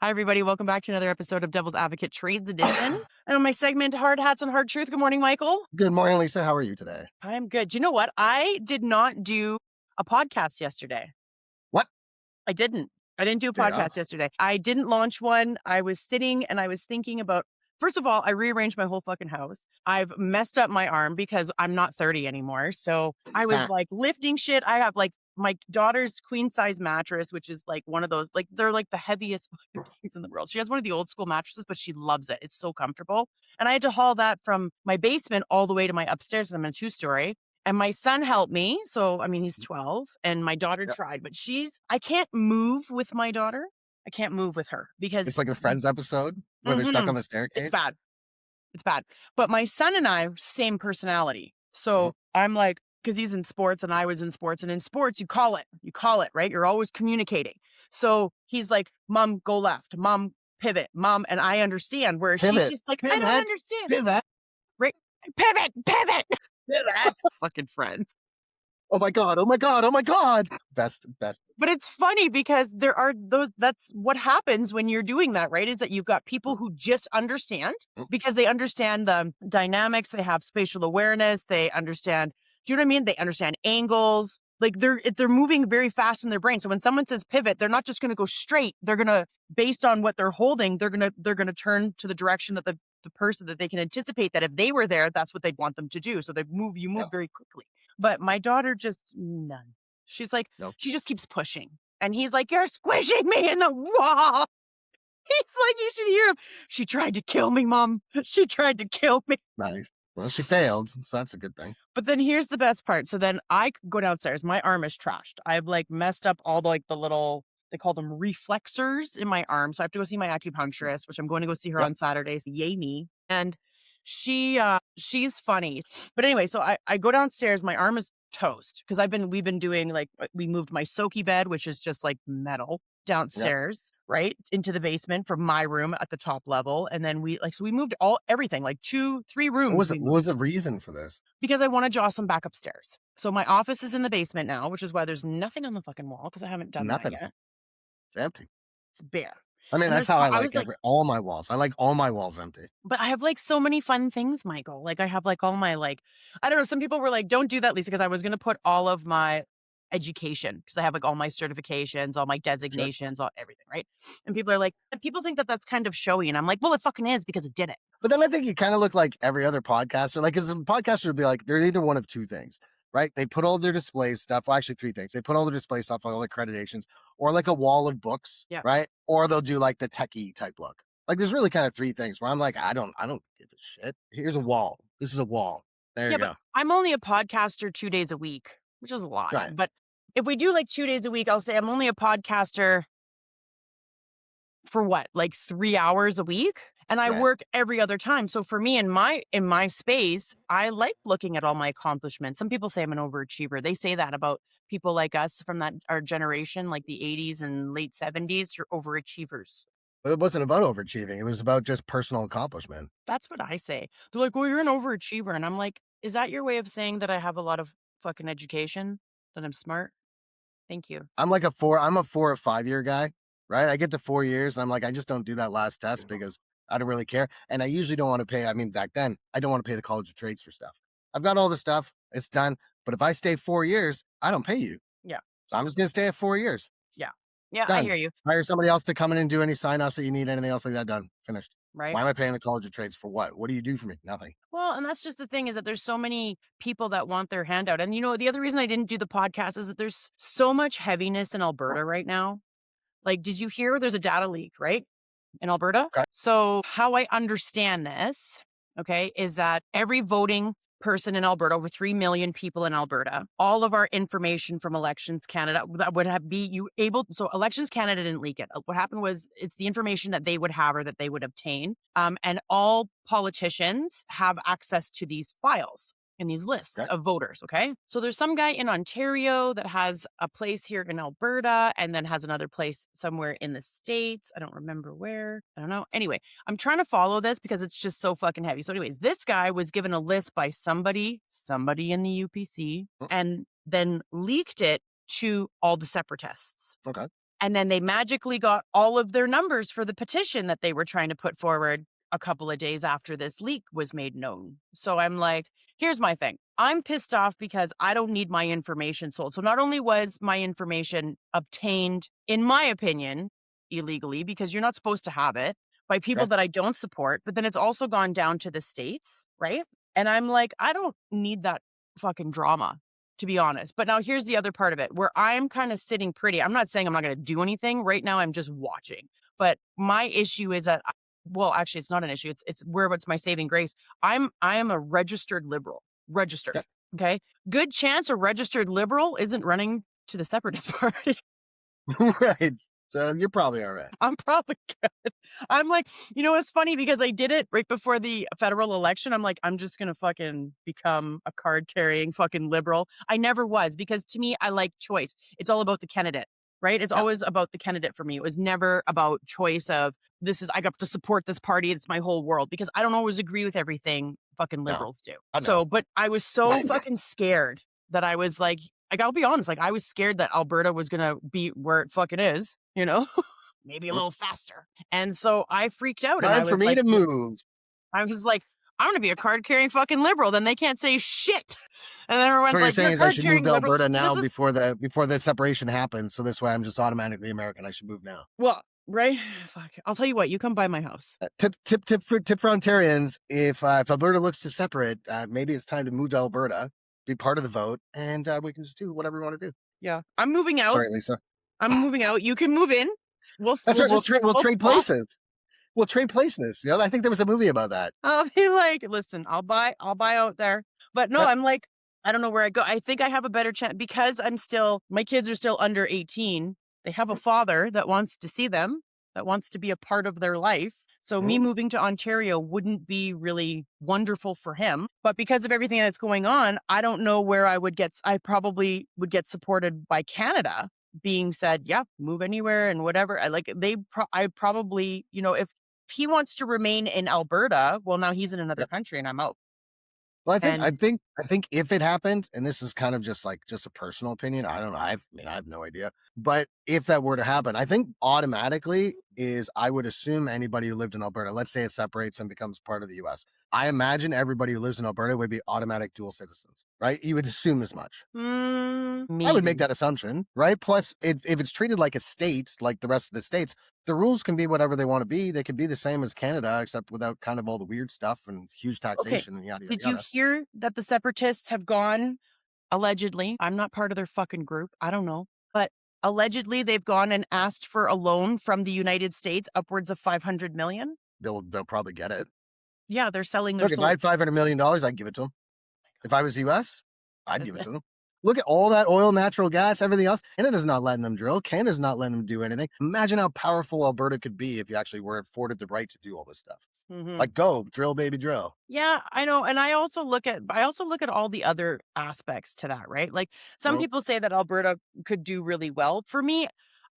Hi, everybody. Welcome back to another episode of Devil's Advocate Trades Edition. And on my segment, Hard Hats and Hard Truth. Good morning, Michael. Good morning, Lisa. How are you today? I'm good. Do you know what? I did not do a podcast yesterday. What? I didn't. I didn't do a Day off? podcast yesterday. I didn't launch one. I was sitting and I was thinking about, first of all, I rearranged my whole fucking house. I've messed up my arm because I'm not 30 anymore. So I was Huh. like lifting shit. I have like my daughter's queen size mattress, which is like one of those, like they're like the heaviest fucking things in the world. She has one of the old school mattresses, but she loves it. It's so comfortable. And I had to haul that from my basement all the way to my upstairs. I'm in a 2-story. And my son helped me. So, I mean, he's 12 and my daughter Yep. tried, but I can't move with my daughter. I can't move with her because It's like the Friends episode where they're stuck on the staircase. it's bad. It's bad. But my son and I, same personality. So I'm like, because he's in sports and I was in sports. And in sports, you call it, right? You're always communicating. So he's like, Mom, go left. Mom, pivot. Mom, and I understand where she's Pivot. just like, I Pivot. don't understand. Pivot. Right? Pivot. Pivot. Fucking friends. Oh my God. Oh my God. Oh my God. Best. But it's funny because there are that's what happens when you're doing that, right? Is that you've got people who just understand because they understand the dynamics, they have spatial awareness, they understand, do you know what I mean? They understand angles. Like they're moving very fast in their brain. So when someone says pivot, they're not just going to go straight. They're going to, based on what they're holding, they're going to turn to the direction that the person that they can anticipate that if they were there, that's what they'd want them to do. So you move very quickly. But my daughter just none. She's like, Nope. she just keeps pushing. And he's like, you're squishing me in the wall. He's like, you should hear him. She tried to kill me, Mom. She tried to kill me. Nice. Well, she failed, so that's a good thing. But then here's the best part. So then I go downstairs. My arm is trashed. I've like messed up all the little, they call them reflexors in my arm. So I have to go see my acupuncturist, which I'm going to go see her Yep. on Saturday. So yay me. And she's funny. But anyway, so I go downstairs. My arm is toast because we've been doing like, we moved my Soki bed, which is just like metal, downstairs, right into the basement from my room at the top level. And then we moved everything, like 2-3 rooms. What was the reason for this? Because I want to draw some back upstairs. So my office is in the basement now, which is why there's nothing on the fucking wall because I haven't done Nothing. that yet. It's empty. It's bare. I mean, And that's there's- how I I like was like- all my walls. I like all my walls empty. But I have like so many fun things, Michael. Like I have like all my like, I don't know. Some people were like, don't do that, Lisa, because I was going to put all of my education because I have like all my certifications, all my designations, all everything, right? And people think that that's kind of showy. And I'm like, well, it fucking is because it did it. But then I think you kind of look like every other podcaster. Like, because a podcaster would be like, they're either one of two things, right? They put all their display stuff. Well, actually, three things. They put all their display stuff on all the accreditations, or like a wall of books, Yeah. right? Or they'll do like the techie type look. Like, there's really kind of three things where I'm like, I don't give a shit. Here's a wall. This is a wall. There you go. But I'm only a podcaster 2 days a week, which is a lot. Right. But if we do like 2 days a week, I'll say I'm only a podcaster for what, like 3 hours a week? And I Right. work every other time. So for me in my space, I like looking at all my accomplishments. Some people say I'm an overachiever. They say that about people like us from our generation, like the 80s and late 70s, you're overachievers. But it wasn't about overachieving. It was about just personal accomplishment. That's what I say. They're like, well, you're an overachiever. And I'm like, is that your way of saying that I have a lot of fucking education? That I'm smart? Thank you. I'm a 4 or 5 year guy, right? I get to 4 years and I'm like, I just don't do that last test because I don't really care. And I usually don't want to pay. I mean, back then, I don't want to pay the College of Trades for stuff. I've got all the stuff. It's done. But if I stay 4 years, I don't pay you. Yeah. So I'm just going to stay at 4 years. Yeah, I Done. hear you. Hire somebody else to come in and do any sign offs that you need, anything else like that done. Finished. Right. Why am I paying the College of Trades for what? What do you do for me? Nothing. Well, and that's just the thing is that there's so many people that want their handout. And the other reason I didn't do the podcast is that there's so much heaviness in Alberta right now. Like, did you hear there's a data leak, right? In Alberta? Okay. So how I understand this, okay, is that every voting person in Alberta, over 3 million people in Alberta, all of our information from Elections Canada that would so Elections Canada didn't leak it. What happened was it's the information that they would have or that they would obtain. And all politicians have access to these files in these lists Okay. of voters, okay? So there's some guy in Ontario that has a place here in Alberta and then has another place somewhere in the States. I don't remember where. I don't know. Anyway, I'm trying to follow this because it's just so fucking heavy. So anyways, this guy was given a list by somebody in the UPC and then leaked it to all the separatists. Okay. And then they magically got all of their numbers for the petition that they were trying to put forward a couple of days after this leak was made known. So I'm like, here's my thing. I'm pissed off because I don't need my information sold. So not only was my information obtained, in my opinion, illegally, because you're not supposed to have it, by people Yeah. that I don't support, but then it's also gone down to the states, right? And I'm like, I don't need that fucking drama, to be honest. But now here's the other part of it where I'm kind of sitting pretty. I'm not saying I'm not going to do anything. Right now, I'm just watching. But my issue is that, well, actually, it's not an issue. It's where what's my saving grace. I am a registered liberal, registered. Yeah. Okay. Good chance a registered liberal isn't running to the Separatist Party. Right. So you're probably all right. I'm probably good. I'm like, it's funny because I did it right before the federal election. I'm like, I'm just going to fucking become a card carrying fucking liberal. I never was because to me, I like choice. It's all about the candidate, right? It's Yeah. always about the candidate for me. It was never about choice of I got to support this party. It's my whole world because I don't always agree with everything fucking No, liberals do. I know. So, but I was so fucking scared that I was like, I'll be honest, like I was scared that Alberta was going to be where it fucking is, maybe a little faster. And so I freaked out. And I Time was for me like, to move. I was like, I'm going to be a card carrying fucking liberal. Then they can't say shit. And then everyone's So what you're like, saying you're is I should move card-carrying to liberal. Alberta now This is- before the separation happens. So this way I'm just automatically American. I should move now. Well, right? Fuck. I'll tell you what, you come by my house. Tip for Ontarians: if Alberta looks to separate, maybe it's time to move to Alberta, be part of the vote, and we can just do whatever we want to do. Yeah. I'm moving out. Sorry, Lisa. I'm moving out. You can move in. That's right. We'll trade swap. places. We'll trade places. I think there was a movie about that. I'll be like, listen, I'll buy out there. But no, Yep. I'm like, I don't know where I go. I think I have a better chance because my kids are still under 18. They have a father that wants to see them, that wants to be a part of their life. So me moving to Ontario wouldn't be really wonderful for him. But because of everything that's going on, I don't know where I probably would get supported by Canada being said, yeah, move anywhere and whatever. I probably, if he wants to remain in Alberta, well, now he's in another country and I'm out. Well, I think if it happened, and this is kind of just a personal opinion, I don't know. I have no idea. But if that were to happen, I think automatically I would assume anybody who lived in Alberta, let's say it separates and becomes part of the U.S. I imagine everybody who lives in Alberta would be automatic dual citizens, right? You would assume as much. I would make that assumption, right? Plus, if it's treated like a state, like the rest of the states, the rules can be whatever they want to be. They can be the same as Canada, except without kind of all the weird stuff and huge taxation and yada, yada, Did you hear that the separatists have gone, allegedly, I'm not part of their fucking group, I don't know, but allegedly they've gone and asked for a loan from the United States upwards of $500 million? They'll probably get it. Yeah, they're selling their Look, if I had $500 million, I'd give it to them. If I was US, I'd give it to them. Look at all that oil, natural gas, everything else. Canada's not letting them drill. Canada's not letting them do anything. Imagine how powerful Alberta could be if you actually were afforded the right to do all this stuff. Like, go, drill, baby, drill. Yeah, I know. And I also look at all the other aspects to that, right? Like some people say that Alberta could do really well. For me,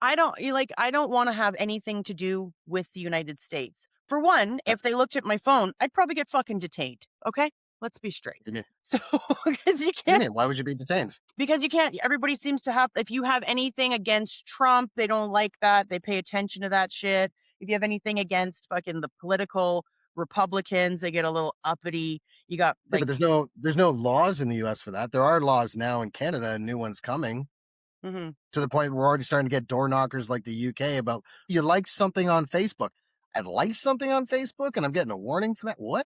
I don't want to have anything to do with the United States. For one, if they looked at my phone, I'd probably get fucking detained. Okay? Let's be straight. So, because you can't. Why would you be detained? Because you can't. Everybody seems to have. If you have anything against Trump, they don't like that. They pay attention to that shit. If you have anything against fucking the political Republicans, they get a little uppity. You got but there's no laws in the U.S. for that. There are laws now in Canada, and new ones coming. To the point where we're already starting to get door knockers like the UK about you like something on Facebook. I like something on Facebook, and I'm getting a warning for that. What?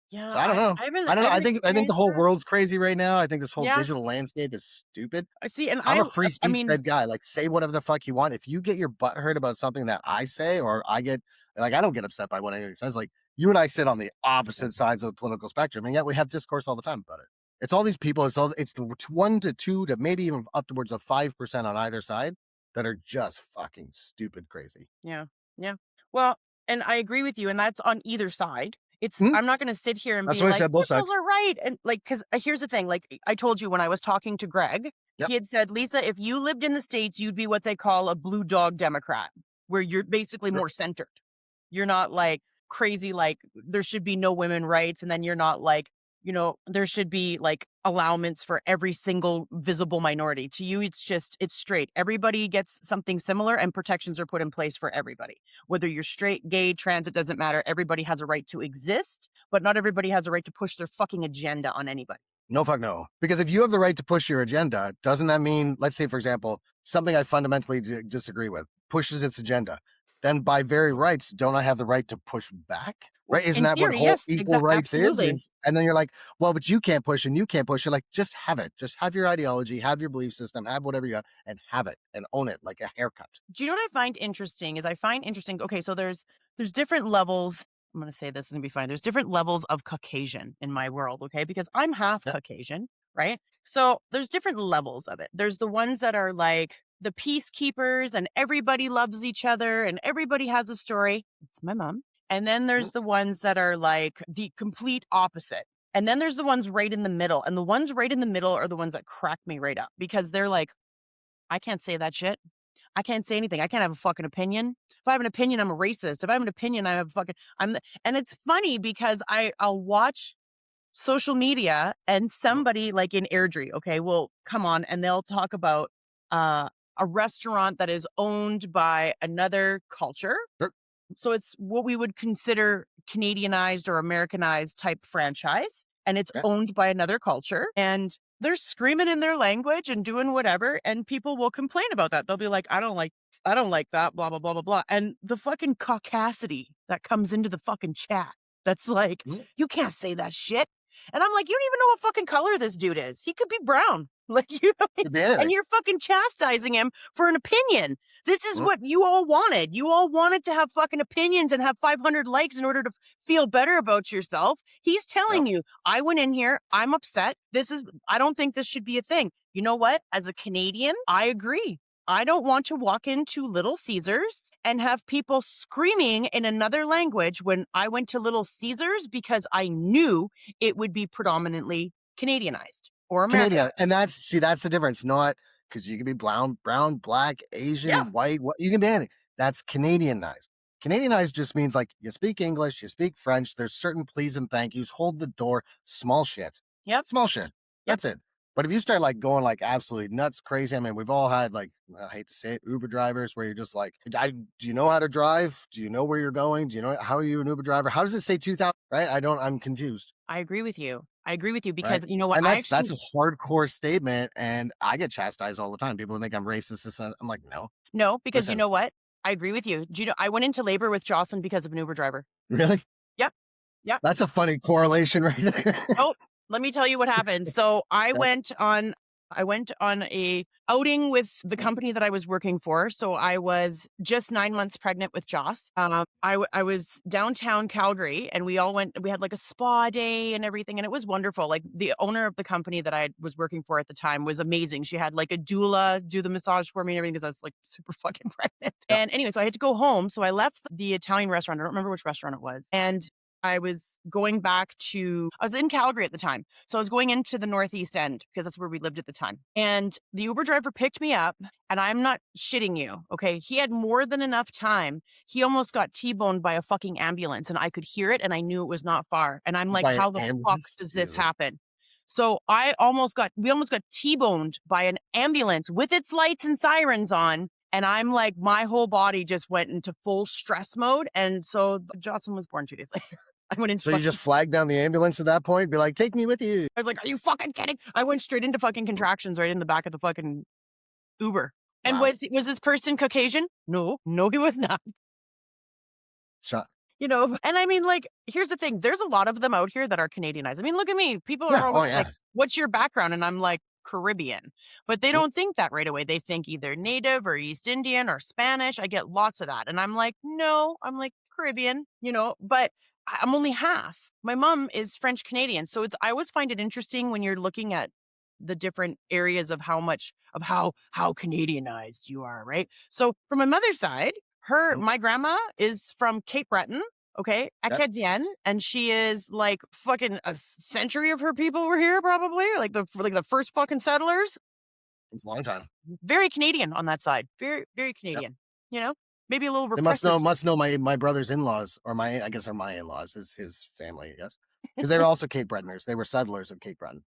Yeah, so I don't know. I don't know. I think the whole world's crazy right now. I think this whole digital landscape is stupid. I see, and I'm a free speech fed guy. Like, say whatever the fuck you want. If you get your butt hurt about something that I say, or I get I don't get upset by what anything says. Like, you and I sit on the opposite sides of the political spectrum, and yet we have discourse all the time about it. It's all these people. It's the 1 to 2 to maybe even upwards of 5% on either side that are just fucking stupid crazy. Yeah. Well, and I agree with you, and that's on either side. I'm not going to sit here and That's be why I like, said both sides. are right. And because here's the thing, like I told you when I was talking to Greg, he had said, Lisa, if you lived in the States, you'd be what they call a blue dog Democrat, where you're basically more centered. You're not like crazy, like there should be no women rights. And then you're not like there should be like allowance for every single visible minority. To you, it's straight. Everybody gets something similar and protections are put in place for everybody. Whether you're straight, gay, trans, it doesn't matter. Everybody has a right to exist, but not everybody has a right to push their fucking agenda on anybody. No, fuck no. Because if you have the right to push your agenda, doesn't that mean, let's say, for example, something I fundamentally disagree with pushes its agenda, then by very rights, don't I have the right to push back? Right? Isn't In that what theory, whole yes, equal rights absolutely. is? And then you're like, well, but you can't push and you can't push. You're like, just have it. Just have your ideology, have your belief system, have whatever you got, and have it and own it like a haircut. Do you know what I find interesting okay, so there's different levels. I'm going to say this is going to be fine. There's different levels of Caucasian in my world, okay? Because I'm half Yeah. Caucasian, right? So there's different levels of it. There's the ones that are like the peacekeepers and everybody loves each other and everybody has a story. It's my mom. And then there's the ones that are like the complete opposite. And then there's the ones right in the middle. And the ones right in the middle are the ones that crack me right up because they're like, I can't say that shit. I can't say anything. I can't have a fucking opinion. If I have an opinion, I'm a racist. If I have an opinion, I have a fucking and it's funny because I'll watch social media and somebody like in Airdrie, okay, will come on and they'll talk about a restaurant that is owned by another culture. Sure. So it's what we would consider Canadianized or Americanized type franchise. And it's Yeah. owned by another culture. And they're screaming in their language and doing whatever. And people will complain about that. They'll be like, I don't like that, blah, blah, blah, blah, blah. And the fucking caucasity that comes into the fucking chat. That's like, Mhm. you can't say that shit. And I'm like, you don't even know what fucking color this dude is. He could be brown. Like, Could be anything. and you're fucking chastising him for an opinion. This is Mhm. what you all wanted. You all wanted to have fucking opinions and have 500 likes in order to feel better about yourself. He's telling you, I went in here, I'm upset. I don't think this should be a thing. You know what? As a Canadian, I agree. I don't want to walk into Little Caesars and have people screaming in another language when I went to Little Caesars because I knew it would be predominantly Canadianized or American. Canadian. And that's the difference. Not because you can be brown, black, Asian, Yeah. white, you can be anything. That's Canadianized. Canadianized just means like you speak English, you speak French, there's certain please and thank yous, hold the door, small shit. Yep. Small shit. That's it. But if you start like going like absolutely nuts, crazy, I mean, we've all had like, I hate to say it, Uber drivers where you're just like, do you know how to drive? Do you know where you're going? Do you know how are you an Uber driver? How does it say 2000? Right? I'm confused. I agree with you. I agree with you because Right. you know what? And I that's actually a hardcore statement, and I get chastised all the time. People think I'm racist. I'm like, no, no, because you listen, know what? I agree with you. Do you know I went into labor with Jocelyn because of an Uber driver. really? Yep. Yep. That's a funny correlation right there. Oh, let me tell you what happened. So I Yeah. went on a outing with the company that I was working for. So I was just 9 months pregnant with Joss. I was downtown Calgary and we had like a spa day and everything. And it was wonderful. Like the owner of the company that I was working for at the time was amazing. She had like a doula do the massage for me and everything because I was like super fucking pregnant. Yeah. And anyway, so I had to go home. So I left the Italian restaurant. I don't remember which restaurant it was. And I was in Calgary at the time. So I was going into the Northeast End because that's where we lived at the time. And the Uber driver picked me up and I'm not shitting you. Okay. He had more than enough time. He almost got T-boned by a fucking ambulance and I could hear it and I knew it was not far. And I'm like, By an how the fuck ambulance? does this Jesus. happen? So we almost got T-boned by an ambulance with its lights and sirens on. And I'm like, my whole body just went into full stress mode. And so Jocelyn was born 2 days later. I went into So you just flag down the ambulance at that point? Be like, take me with you. I was like, are you fucking kidding? I went straight into fucking contractions right in the back of the fucking Uber. And Wow. was this person Caucasian? No, he was not. Shot. And I mean, like, here's the thing. There's a lot of them out here that are Canadianized. I mean, look at me. People are Yeah. always Oh, like, yeah. what's your background? And I'm like, Caribbean. But they Mhm. don't think that right away. They think either Native or East Indian or Spanish. I get lots of that. And I'm like, no, I'm like Caribbean, but I'm only half. My mom is French Canadian. So I always find it interesting when you're looking at the different areas of how Canadianized you are, right? So from my mother's side, Mhm. my grandma is from Cape Breton, okay, Yep. Acadienne, and she is like fucking a century of her people were here probably, like the first fucking settlers. It's a long time. Very Canadian on that side. Very, very Canadian. Maybe a little They repressive. must know my brother's in-laws, or I guess are my in-laws, is his family, I guess. because they were also Cape Bretoners. They were settlers of Cape Breton.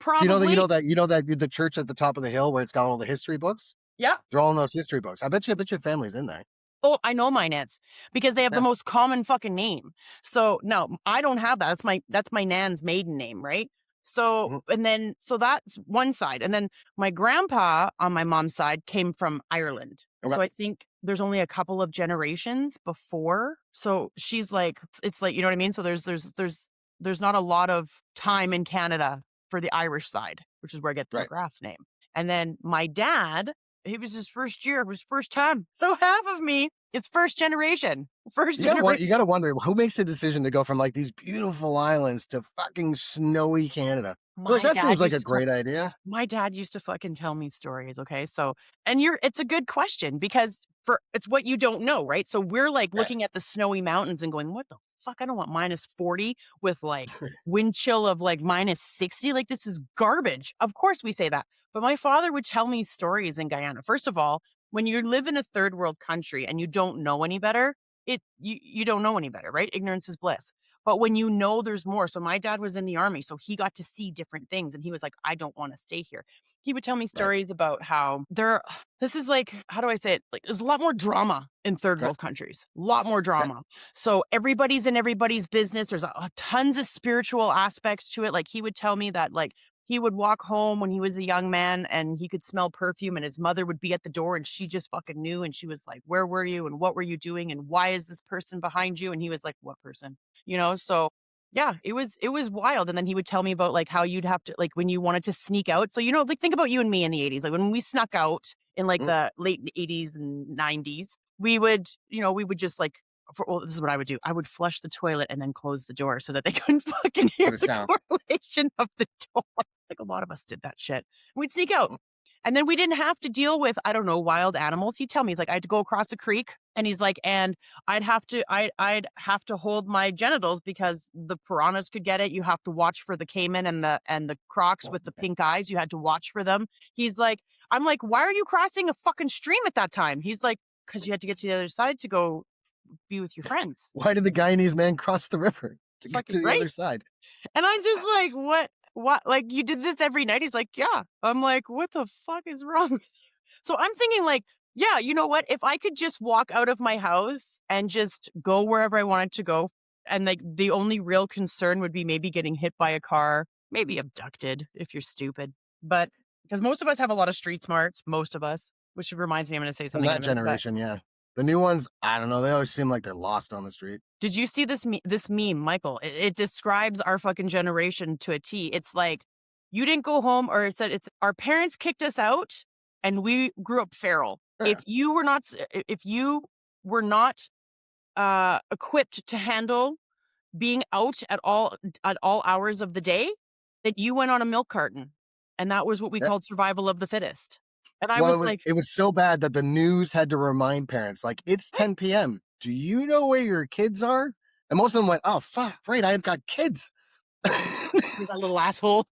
So Probably. the church at the top of the hill where it's got all the history books. Yeah. They're all in those history books. I bet your family's in there. Oh, I know mine is because they have the Yeah. most common fucking name. So no, I don't have that. That's my nan's maiden name, right? So Mhm. so that's one side. And then my grandpa on my mom's side came from Ireland. Okay. So I think there's only a couple of generations before. So she's like, it's like, you know what I mean? So there's not a lot of time in Canada for the Irish side, which is where I get the Right. McGrath name. And then my dad, he was his first year, it was first time. So half of me is first generation. First You generation. gotta wonder who makes the decision to go from like these beautiful islands to fucking snowy Canada. Like that seems like a great idea. My dad used to fucking tell me stories, okay? So, it's a good question because it's what you don't know, right? So we're like Yeah. looking at the snowy mountains and going, "What the fuck? I don't want -40 with like wind chill of like -60. Like this is garbage." Of course we say that. But my father would tell me stories in Guyana. First of all, when you live in a third world country and you don't know any better, you don't know any better, right? Ignorance is bliss. But when you know there's more, so my dad was in the army, so he got to see different things and he was like, I don't want to stay here. He would tell me Right. stories about how this is like, how do I say it? Like, there's a lot more drama in third Okay. world countries, a lot more Okay. drama. So everybody's in everybody's business. There's tons of spiritual aspects to it. Like, he would tell me that, like, he would walk home when he was a young man and he could smell perfume and his mother would be at the door and she just fucking knew. And she was like, where were you? And what were you doing? And why is this person behind you? And he was like, what person? So yeah, it was wild. And then he would tell me about like how you'd have to, like, when you wanted to sneak out. So, like, think about you and me in the 80s. Like when we snuck out in like Mm. the late 80s and 90s, we would just like, well, this is what I would do. I would flush the toilet and then close the door so that they couldn't fucking hear The the sound. correlation of the door. Like a lot of us did that shit. We'd sneak out. And then we didn't have to deal with, I don't know, wild animals. He'd tell me, he's like, I had to go across a creek. And he's like, and I'd have to hold my genitals because the piranhas could get it. You have to watch for the caiman and the crocs with the pink eyes. You had to watch for them. He's like, I'm like, why are you crossing a fucking stream at that time? He's like, because you had to get to the other side to go be with your friends. Why did the Guyanese man cross the river to get to Fucking the right. other side? And I'm just like, what? Like, you did this every night? He's like, yeah. I'm like, what the fuck is wrong with you? So I'm thinking, like, yeah, you know what? If I could just walk out of my house and just go wherever I wanted to go, and like the only real concern would be maybe getting hit by a car, maybe abducted if you're stupid. But because most of us have a lot of street smarts, most of us, which reminds me, I'm going to say From something in a that minute. But generation, yeah. The new ones, I don't know. They always seem like they're lost on the street. did you see this meme, Michael? It describes our fucking generation to a T. It's like, you didn't go home, or it said, it's our parents kicked us out and we grew up feral. Yeah. If you were not equipped to handle being out at all hours of the day, that you went on a milk carton. And that was what we Yeah. called survival of the fittest. And I Well, was like, it was so bad that the news had to remind parents, like, it's 10 p.m. Do you know where your kids are? And most of them went, oh, fuck, right, I've got kids. who's that little asshole?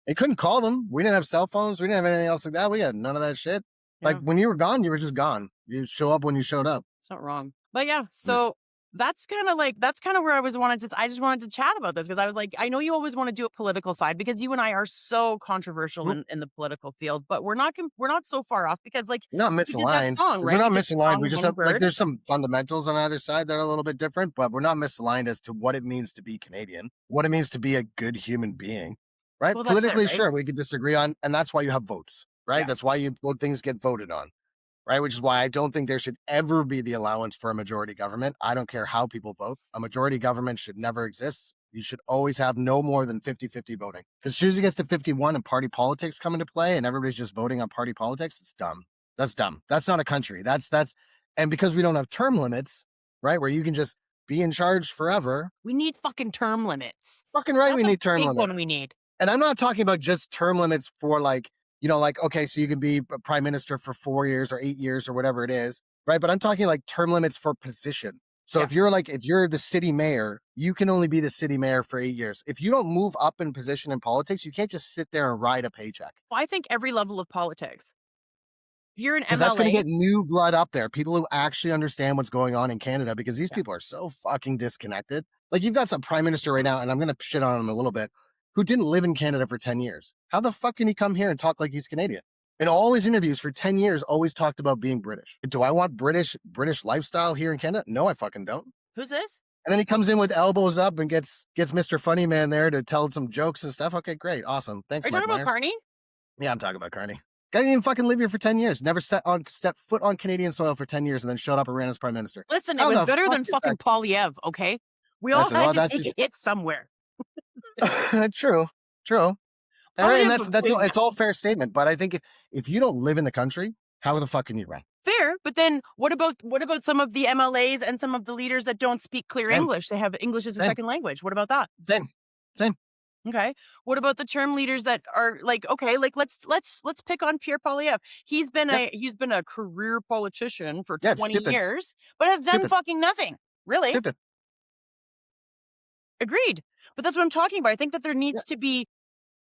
They couldn't call them. We didn't have cell phones. We didn't have anything else like that. We had none of that shit. Like, Yeah. when you were gone, you were just gone. You show up when you showed up. It's not wrong. But yeah, so that's kind of where I just wanted to chat about this because I was like, I know you always want to do a political side because you and I are so controversial Mhm. in the political field, but we're not so far off because, like, You're not you did that misaligned. song, We're right? not You did the misaligned. song We just One have, like, Bird. there's some fundamentals on either side that are a little bit different, but we're not misaligned as to what it means to be Canadian, what it means to be a good human being, right? Well, that's it, Politically, right? sure, we could disagree on, and that's why you have votes, right? Yeah. That's why things get voted on, right? Which is why I don't think there should ever be the allowance for a majority government. I don't care how people vote. A majority government should never exist. You should always have no more than 50-50 voting. Because as soon as it gets to 51 and party politics come into play and everybody's just voting on party politics, it's dumb. That's dumb. That's not a country. And because we don't have term limits, right, where you can just be in charge forever. We need fucking term limits. Fucking right, That's we a need term big limits. one we need. And I'm not talking about just term limits for like, okay, so you can be prime minister for 4 years or 8 years or whatever it is, right? But I'm talking like term limits for position. So Yeah. if you're the city mayor, you can only be the city mayor for 8 years. If you don't move up in position in politics, you can't just sit there and ride a paycheck. Well, I think every level of politics. if you're an Because that's going to MLA, get new blood up there. People who actually understand what's going on in Canada, because these Yeah. people are so fucking disconnected. Like you've got some prime minister right now, and I'm going to shit on him a little bit, who didn't live in Canada for 10 years. How the fuck can he come here and talk like he's Canadian? In all his interviews for 10 years, always talked about being British. Do I want British lifestyle here in Canada? No, I fucking don't. who's this? And then he comes in with elbows up and gets Mr. Funny Man there to tell some jokes and stuff. Okay, great. Awesome. Thanks, Are you Mike talking about Myers. Carney? Yeah, I'm talking about Carney. Guy didn't even fucking live here for 10 years. Never set foot on Canadian soil for 10 years and then showed up and ran as prime minister. Listen, How it was the better fuck than is fucking Polyev, okay? We all Listen, had well, to that's take just- a hit somewhere. True. All Oh, right, yeah, and that's but wait, it's all fair statement. But I think if you don't live in the country, how the fuck can you run? Fair, but then what about some of the MLAs and some of the leaders that don't speak clear Same. English? They have English as a Same. second language. What about that? Same. Okay. What about the term leaders that are like, okay, like let's pick on Pierre Poilievre. He's been a career politician for Yeah, it's 20 stupid. years, but has done Stupid. fucking nothing. Really? Stupid. Agreed. But that's what I'm talking about. I think that there needs to be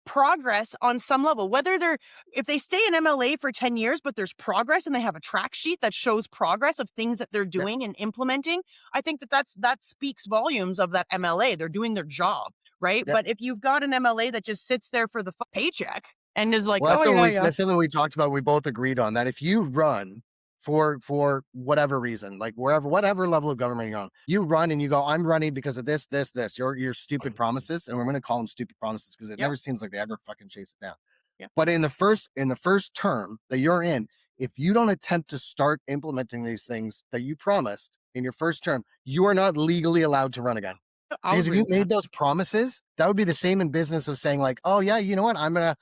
progress on some level, whether if they stay in MLA for 10 years, but there's progress and they have a track sheet that shows progress of things that they're doing and implementing. I think that speaks volumes of that MLA. They're doing their job, right? Yeah. But if you've got an MLA that just sits there for the paycheck and is like, Well, that's oh, something yeah. that's something we talked about. We both agreed on that. If you run for whatever reason, like whatever level of government you're on, you run and you go, I'm running because of this, your stupid promises, and we're going to call them stupid promises because it never seems like they ever fucking chase it down. Yeah. But in the first term that you're in, if you don't attempt to start implementing these things that you promised in your first term, you are not legally allowed to run again. Because if you made those promises, that would be the same in business of saying like, oh yeah, you know what, I'm gonna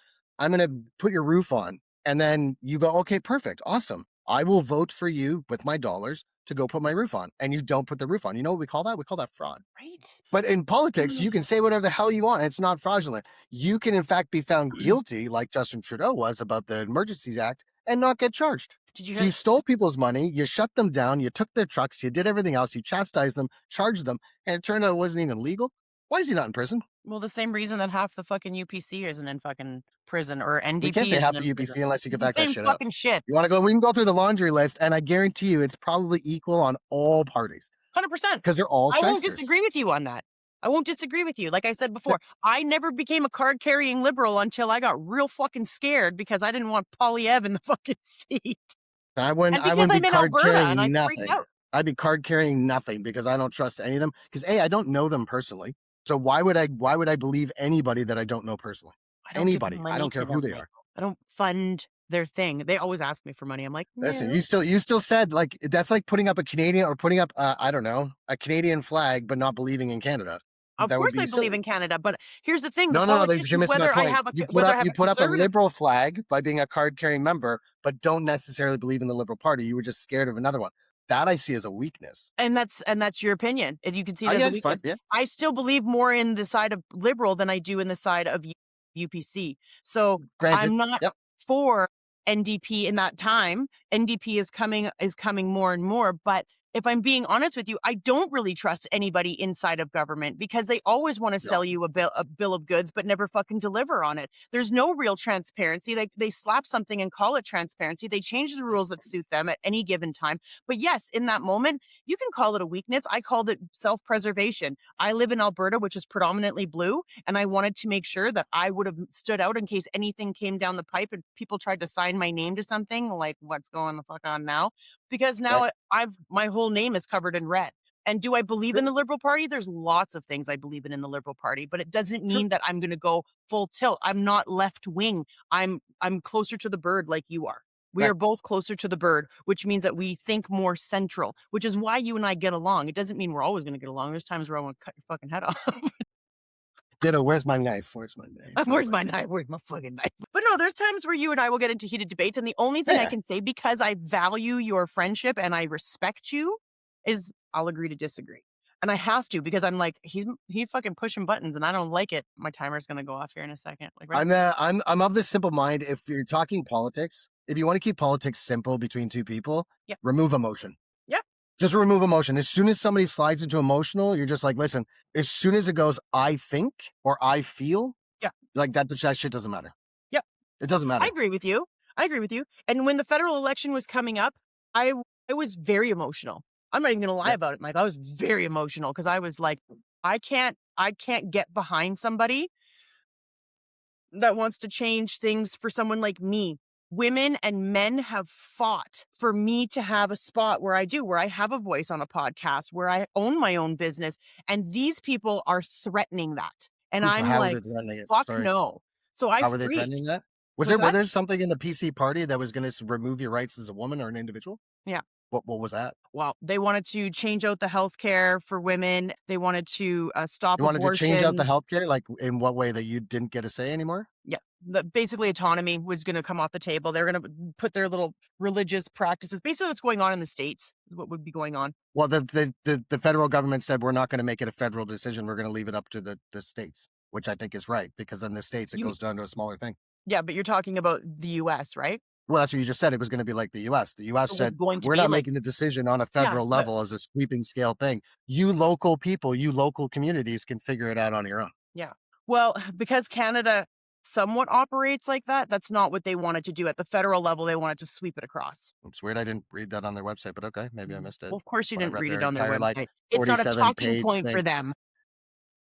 put your roof on, and then you go, okay, perfect, awesome, I will vote for you with my dollars to go put my roof on, and you don't put the roof on. You know what we call that? We call that fraud. Right. But in politics, you can say whatever the hell you want. It's not fraudulent. You can in fact be found guilty, like Justin Trudeau was about the Emergencies Act, and not get charged. Did you So hear? you stole people's money, you shut them down, you took their trucks, you did everything else, you chastised them, charged them, and it turned out it wasn't even legal. Why is he not in prison? Well, the same reason that half the fucking UPC isn't in fucking prison or NDP. You can't say isn't half in the prison. UPC unless you get It's the back that same shit up. fucking shit. You want to go? We can go through the laundry list, and I guarantee you it's probably equal on all parties 100%. because they're all I won't shysters. disagree with you on that. I won't disagree with you. Like I said before, I never became a card-carrying liberal until I got real fucking scared because I didn't want Poilievre in the fucking seat. I wouldn't. And I because wouldn't I'm be in card Alberta carrying and I nothing. freaked out. I'd be card carrying nothing because I don't trust any of them. Because I don't know them personally. So why would I believe anybody that I don't know personally? I don't give Anybody. I money don't to care who them, they Mike. are. I don't fund their thing. They always ask me for money. I'm like, Listen, "No." you still said like that's like putting up a Canadian or putting up I don't know, a Canadian flag but not believing in Canada. Of That would course be I believe silly. in Canada, but here's the thing: No, the you're politicians, missing my whether I point. have a You put whether I up have you put up a conservative, liberal flag by being a card carrying member, but don't necessarily believe in the Liberal Party. You were just scared of another one. That I see as a weakness. and that's your opinion. If you can see it Oh, as yeah, a weakness, fine, yeah. I still believe more in the side of liberal than I do in the side of UPC. So Granted, I'm not yep. for NDP in that time. NDP is coming more and more, but if I'm being honest with you, I don't really trust anybody inside of government because they always want to sell you a bill of goods, but never fucking deliver on it. There's no real transparency. They slap something and call it transparency. They change the rules that suit them at any given time. But yes, in that moment, you can call it a weakness. I called it self-preservation. I live in Alberta, which is predominantly blue, and I wanted to make sure that I would have stood out in case anything came down the pipe and people tried to sign my name to something like what's going the fuck on now. Because now my whole name is covered in red. And do I believe in the Liberal Party? There's lots of things I believe in the Liberal Party, but it doesn't mean that I'm going to go full tilt. I'm not left wing. I'm closer to the bird like you are. We are both closer to the bird, which means that we think more central, which is why you and I get along. It doesn't mean we're always going to get along. There's times where I want to cut your fucking head off. Ditto, where's my knife? Where's my knife? Where's my knife? Where's my fucking knife? But no, there's times where you and I will get into heated debates. And the only thing I can say, because I value your friendship and I respect you, is I'll agree to disagree. And I have to, because I'm like, he's fucking pushing buttons and I don't like it. My timer's going to go off here in a second. Like, right? I'm of the simple mind. If you're talking politics, if you want to keep politics simple between two people, remove emotion. Just remove emotion. As soon as somebody slides into emotional, you're just like, listen, as soon as it goes, I think or I feel, like that shit doesn't matter. Yep. It doesn't matter. I agree with you. I agree with you. And when the federal election was coming up, I was very emotional. I'm not even gonna lie Yeah. about it, Mike. I was very emotional because I was like, I can't get behind somebody that wants to change things for someone like me. Women and men have fought for me to have a spot where I have a voice on a podcast, where I own my own business. And these people are threatening that. And I'm How were like, they threatening it? fuck Sorry. no. So I How were they threatening freaked. that? Was What's there that? something in the PC party that was gonna remove your rights as a woman or an individual? Yeah. What was that? Well, they wanted to change out the healthcare for women. They wanted to stop You wanted to change out the abortions. healthcare, like, in what way that you didn't get a say anymore? Yeah, basically autonomy was going to come off the table. They're going to put their little religious practices. Basically, what's going on in the states is what would be going on. Well, the federal government said, "We're not gonna make it a federal decision, we're gonna leave it up to the states," which I think is right, because in the states, it You, goes down to a smaller thing. yeah, but you're talking about the U.S., right? Well, that's what you just said, it was gonna be like the US. The US It was said, going to "We're be not like, making the decision on a yeah, federal but level as a sweeping scale thing. You local people, you local communities can figure it out on your own." yeah. Well, because Canada somewhat operates like that, that's not what they wanted to do at the federal level. They wanted to sweep it across. It's weird I didn't read that on their website, but okay, maybe I Mm. missed it. Well, of course, you When I didn't read read their it on their entire, like, website. It's not a talking 47-page point for thing. them.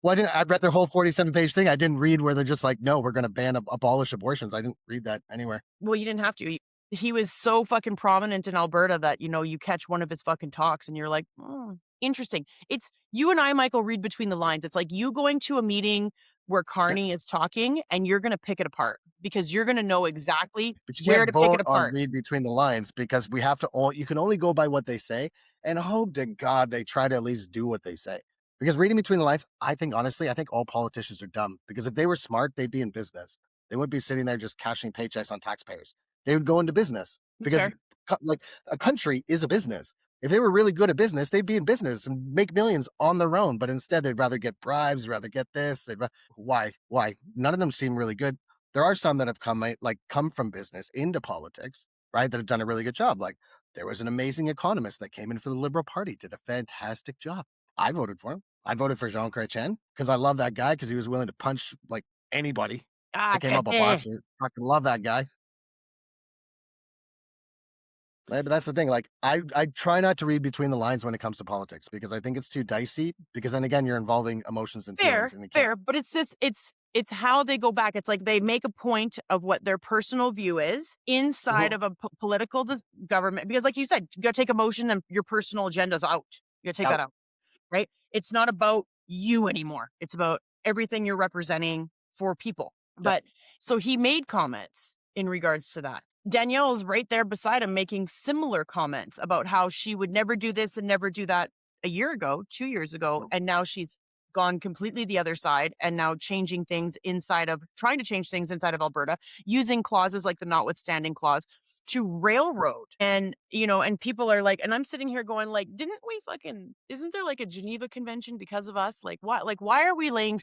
Well, I read their whole 47-page thing. I didn't read where they're just like, "No, we're gonna abolish abortions." I didn't read that anywhere. Well, you didn't have to. He was so fucking prominent in Alberta that, you catch one of his fucking talks and you're like, "Oh, interesting." It's you and I, Michael, read between the lines. It's like you going to a meeting where Yeah, Carney is talking and you're gonna pick it apart because you're gonna know exactly but you where can't to pick it vote on apart. read between the lines because we have to all you can only go by what they say and hope to God they try to at least do what they say. Because reading between the lines, I think honestly, I think all politicians are dumb because if they were smart, they'd be in business. They wouldn't be sitting there just cashing paychecks on taxpayers. They would go into business That's because fair. like a country is a business. If they were really good at business, they'd be in business and make millions on their own. But instead, they'd rather get bribes, rather get this. Why? Why? None of them seem really good. There are some that have come from business into politics, right? That have done a really good job. Like there was an amazing economist that came in for the Liberal Party, did a fantastic job. I voted for him. I voted for Jean Chrétien because I love that guy because he was willing to punch like anybody Ah, that came up a boxer. Fucking love that guy. Right, but that's the thing. Like, I try not to read between the lines when it comes to politics because I think it's too dicey. Because then again, you're involving emotions and feelings, fair, and you can't. fair, but it's just it's how they go back. It's like they make a point of what their personal view is inside Mhm. of a political government because, like you said, you got to take emotion and your personal agendas out. You got to take that Out. out, right? It's not about you anymore. It's about everything you're representing for people. Yep. But so he made comments in regards to that. Danielle's right there beside him making similar comments about how she would never do this and never do that a year ago, 2 years ago, Mhm. and now she's gone completely the other side and now trying to change things inside of Alberta using clauses like the notwithstanding clause to railroad. And people are like, and I'm sitting here going like, isn't there like a Geneva Convention because of us? Why are we laying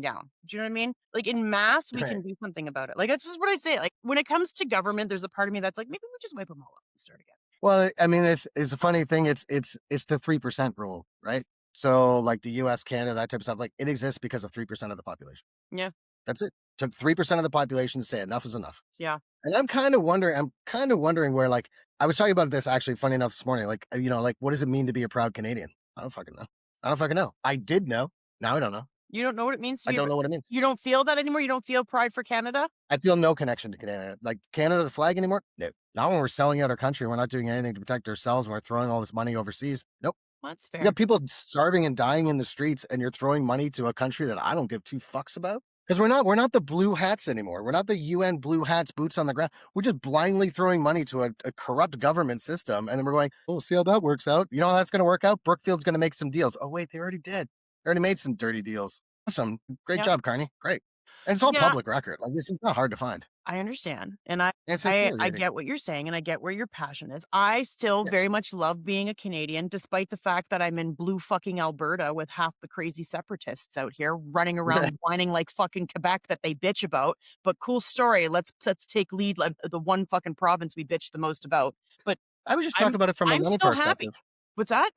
down? Do you know what I mean? Like in mass, we can do something about it. Like, that's just what I say. Like when it comes to government, there's a part of me that's like, maybe we just wipe them all up and start again. Well, I mean, it's a funny thing. It's the 3% rule, right? So, like the U.S., Canada, that type of stuff, like it exists because of 3% of the population. Yeah. That's it. Took 3% of the population to say enough is enough. Yeah. And I'm kind of wondering where, like, I was talking about this actually, funny enough, this morning. Like, like, what does it mean to be a proud Canadian? I don't fucking know. I don't fucking know. I did know. Now I don't know. You don't know what it means to I be, don't know what it means. you don't feel that anymore. You don't feel pride for Canada. I feel no connection to Canada. Like Canada, the flag anymore? No. Not when we're selling out our country. We're not doing anything to protect ourselves. We're throwing all this money overseas. Nope. That's You fair. got people starving and dying in the streets, and you're throwing money to a country that I don't give two fucks about. Because we're not the blue hats anymore. We're not the UN blue hats, boots on the ground. We're just blindly throwing money to a corrupt government system, and then we're going, "Oh, see how that works out. You know how that's going to work out? Brookfield's going to make some deals. Oh wait, they already did. They already made some dirty deals. Awesome, great Yeah. job, Carney. Great, and it's all Yeah. public record. Like this is not hard to find. I understand. And I And it's I I infuriating. get what you're saying and I get where your passion is. I still Yeah. very much love being a Canadian, despite the fact that I'm in blue fucking Alberta with half the crazy separatists out here running around whining like fucking Quebec that they bitch about. But cool story. Let's take lead like the one fucking province we bitch the most about. But I was just I'm talking about it from a I'm money still happy. perspective. What's that?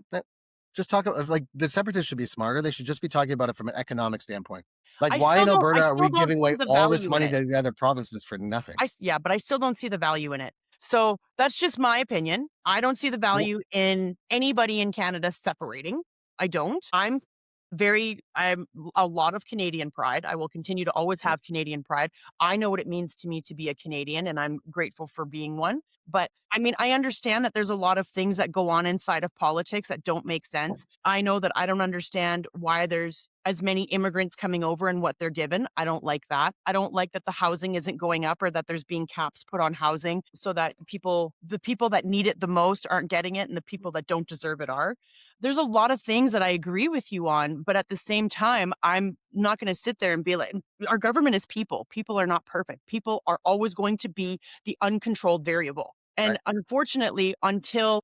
Just talk about like the separatists should be smarter. They should just be talking about it from an economic standpoint. Like, I why still in don't I Alberta are still we don't giving see away the all this value in money it. to the other provinces for nothing? Yeah, but I still don't see the value in it. So that's just my opinion. I don't see the Well, value in anybody in Canada separating. I don't. I'm a lot of Canadian pride. I will continue to always yeah, have Canadian pride. I know what it means to me to be a Canadian, and I'm grateful for being one. But I mean, I understand that there's a lot of things that go on inside of politics that don't make sense. I know that I don't understand why there's as many immigrants coming over and what they're given. I don't like that. I don't like that the housing isn't going up or that there's being caps put on housing so that the people that need it the most aren't getting it and the people that don't deserve it are. There's a lot of things that I agree with you on, but at the same time, I'm not going to sit there and be like, our government is people. People are not perfect. People are always going to be the uncontrolled variable. And right. unfortunately, until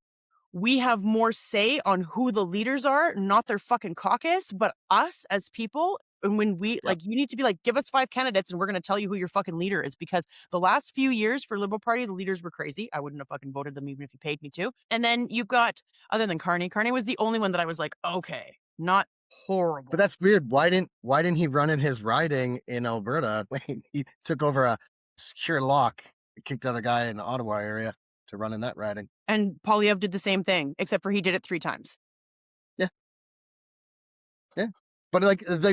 we have more say on who the leaders are, not their fucking caucus, but us as people. And when we Yep. like, you need to be like, give us 5 candidates and we're going to tell you who your fucking leader is. Because the last few years for Liberal Party, the leaders were crazy. I wouldn't have fucking voted them even if you paid me to. And then you've got, other than Carney was the only one that I was like, okay, not But horrible. that's weird. Why didn't he run in his riding in Alberta? Wait, he took over a secure lock, kicked out a guy in the Ottawa area to run in that riding. And Polyev did the same thing, except for he did it 3 times. Yeah, yeah. But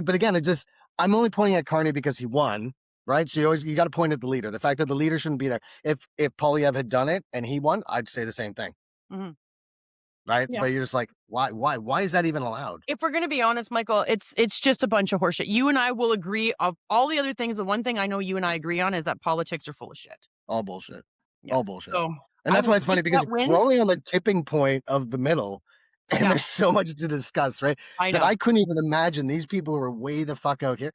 but again, I'm only pointing at Carney because he won, right? So you got to point at the leader. The fact that the leader shouldn't be there. If Polyev had done it and he won, I'd say the same thing, Mhm. right? Yeah. But you're just like, why is that even allowed? If we're going to be honest, Michael, it's just a bunch of horseshit. You and I will agree of all the other things. The one thing I know you and I agree on is that politics are full of shit. All bullshit. Yeah. All bullshit. So And I that's will why it's funny take because that win. we're only on the tipping point of the middle, and Yeah, there's so much to discuss, right? I That know. I couldn't even imagine these people were way the fuck out here.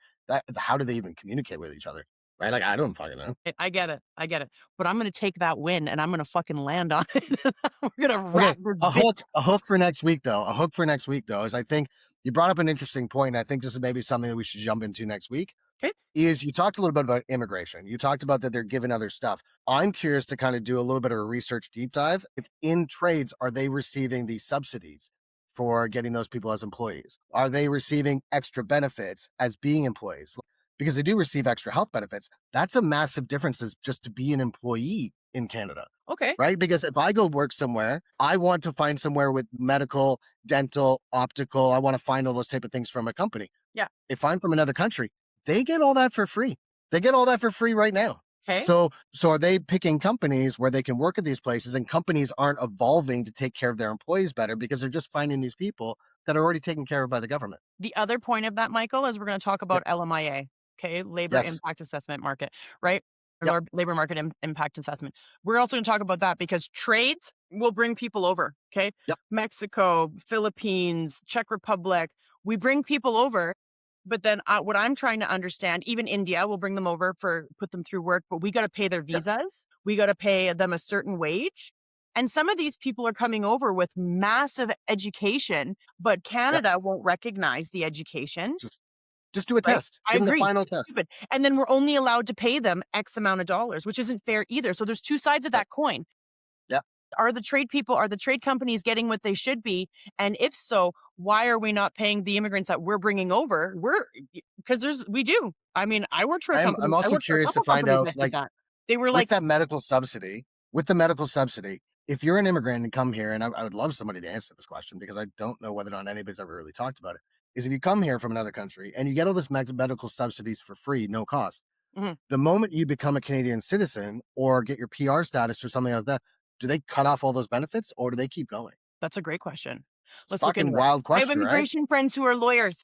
How do they even communicate with each other? Right? Like I don't fucking know. I get it. I get it. But I'm going to take that win and I'm going to fucking land on it. We're going to Okay, wrap this a bitch. hook for next week though. A hook for next week though is I think you brought up an interesting point, and I think this is maybe something that we should jump into next week. Okay. Is you talked a little bit about immigration. You talked about that they're giving other stuff. I'm curious to kind of do a little bit of a research deep dive. If in trades, are they receiving these subsidies for getting those people as employees? Are they receiving extra benefits as being employees? Because they do receive extra health benefits. That's a massive difference as just to be an employee in Canada, Okay. right? Because if I go work somewhere, I want to find somewhere with medical, dental, optical. I want to find all those type of things from a company. Yeah. If I'm from another country, they get all that for free. They get all that for free right now. Okay. So are they picking companies where they can work at these places, and companies aren't evolving to take care of their employees better because they're just finding these people that are already taken care of by the government? The other point of that, Michael, is we're going to talk Yep. about LMIA. Okay. Labor Yes. Impact Assessment Market, right? Yep. Or labor market impact assessment. We're also going to talk about that because trades will bring people over. Okay. Yep. Mexico, Philippines, Czech Republic, we bring people over. But then what I'm trying to understand, even India will bring them over put them through work, but we got to pay their Yep. visas. We got to pay them a certain wage. And some of these people are coming over with massive education, but Yep. Canada won't recognize the education, Just do a right? test. I Give them the agree. final It's test. stupid. And then we're only allowed to pay them X amount of dollars, which isn't fair either. So there's two sides of Yep. that coin. Yep. Are the trade companies getting what they should be? And if so, why are we not paying the immigrants that we're bringing over? Because we do. I mean, I'm I also worked for a curious to couple find companies out, that did like, that. They were with like, that medical subsidy, if you're an immigrant and come here, and I would love somebody to answer this question because I don't know whether or not anybody's ever really talked about it, is if you come here from another country and you get all this medical subsidies for free, no cost, mhm, the moment you become a Canadian citizen or get your PR status or something like that, do they cut off all those benefits or do they keep going? that's a great question. It's a Let's look fucking into it. wild I have question, right? immigration friends who are lawyers.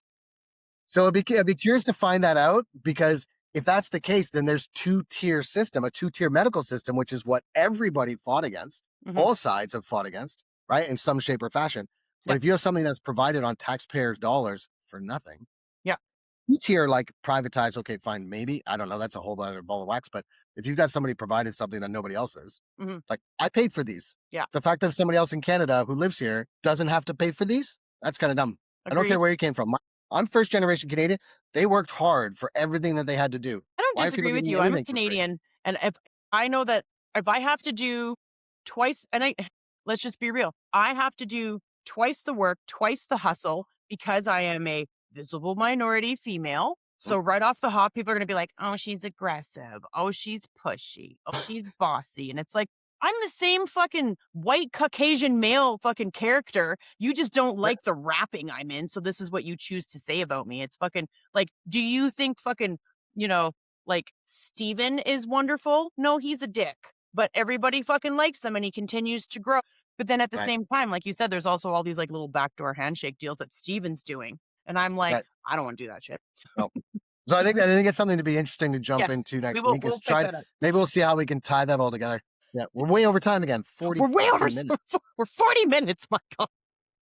So I'd be curious to find that out, because if that's the case, then there's a two-tier medical system, which is what everybody fought against. Mhm, All sides have fought against, right? In some shape or fashion. But yeah, if you have something that's provided on taxpayers' dollars for nothing, yeah, two-tier, like privatized, okay, fine, maybe. I don't know. That's a whole other ball of wax. But if you've got somebody provided something that nobody else is, mhm, like I paid for these. yeah. The fact that somebody else in Canada who lives here doesn't have to pay for these, that's kind of dumb. I don't care Agreed. where you came from. I'm first generation Canadian. They worked hard for everything that they had to do. I don't Why are people disagree with getting you. I'm a anything for free? Canadian, and if I know that if I have to do twice, and I let's just be real, I have to do twice the work, twice the hustle because I am a visible minority female. Mm, So right off the hop, people are gonna be like, "Oh, she's aggressive. Oh, she's pushy. Oh, she's bossy." And it's like, I'm the same fucking white Caucasian male fucking character. You just don't yeah, like the rapping I'm in, so this is what you choose to say about me. It's fucking like, do you think fucking, you know, like Steven is wonderful? No, he's a dick. But everybody fucking likes him and he continues to grow. But then at the right, same time, like you said, there's also all these like little backdoor handshake deals that Steven's doing. And I'm like, right. I don't want to do that shit. No. So I think it's something to be interesting to jump Yes, into we next will week is we'll pick try that up. maybe we'll see how we can tie that all together. Yeah, we're way over time again, 40 We're way over fucking minutes. we're 40 minutes, my God.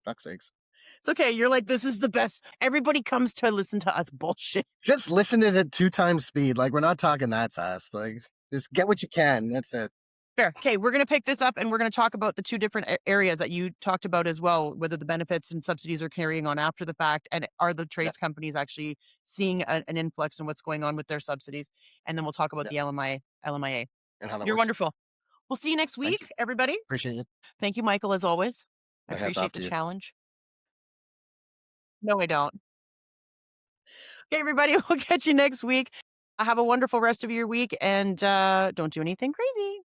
Fuck's sakes. It's okay. You're like, this is the best. Everybody comes to listen to us bullshit. Just listen to it at 2 times speed. Like, we're not talking that fast. Like, just get what you can. That's it. Fair. Okay, we're going to pick this up and we're going to talk about the two different areas that you talked about as well, whether the benefits and subsidies are carrying on after the fact, and are the Yeah, trades companies actually seeing an influx in what's going on with their subsidies. And then we'll talk about yeah, the LMIA. and how that You're works. wonderful. We'll see you next Thank you. week, everybody. Appreciate you. Thank you, Michael, as always. I My hat's off appreciate the to you. challenge. No, I don't. Okay, everybody, we'll catch you next week. Have a wonderful rest of your week and don't do anything crazy.